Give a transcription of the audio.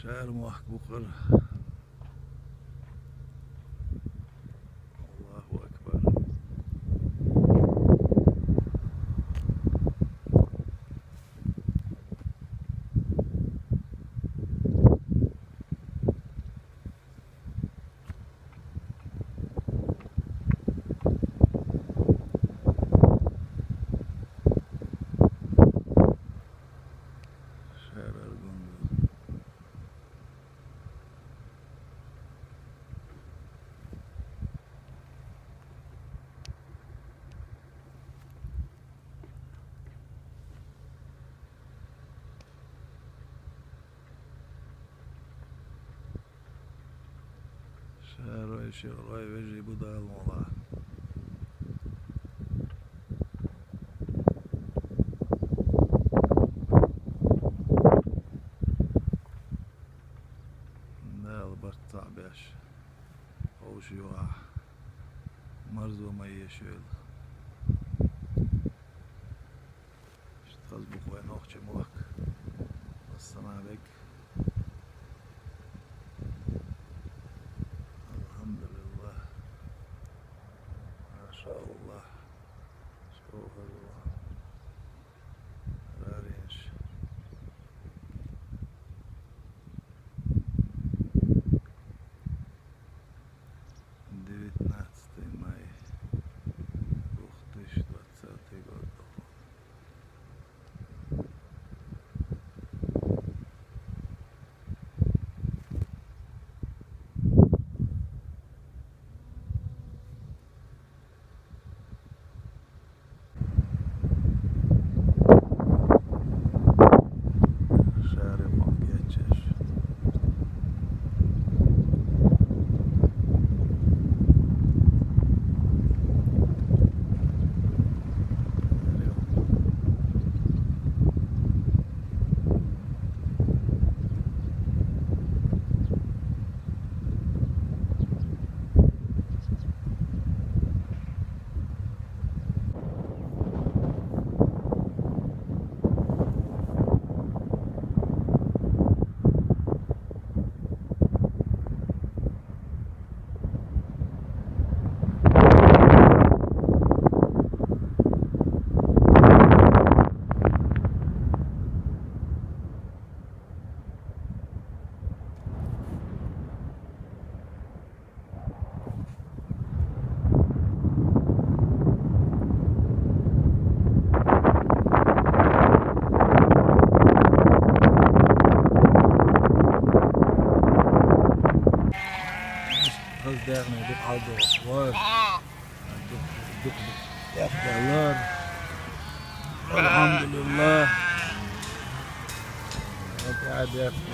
شعر موحك بقر. الله أكبر. شعر أرجوندو. شعر شعراي وجهي بضع الموضع. نال برتع باش أو شيوع مرزو ما يشيل اشتغل وين أختي موك والسلام عليك. الحمد لله ما شاء الله. شوف الله رارينش. ديريت ناتستي ماي بوختش دواتساتي قدو. شعري بانجيتش. Derne dit aldo war duk yafdalar. Alhamdulillah. قاعد ياكل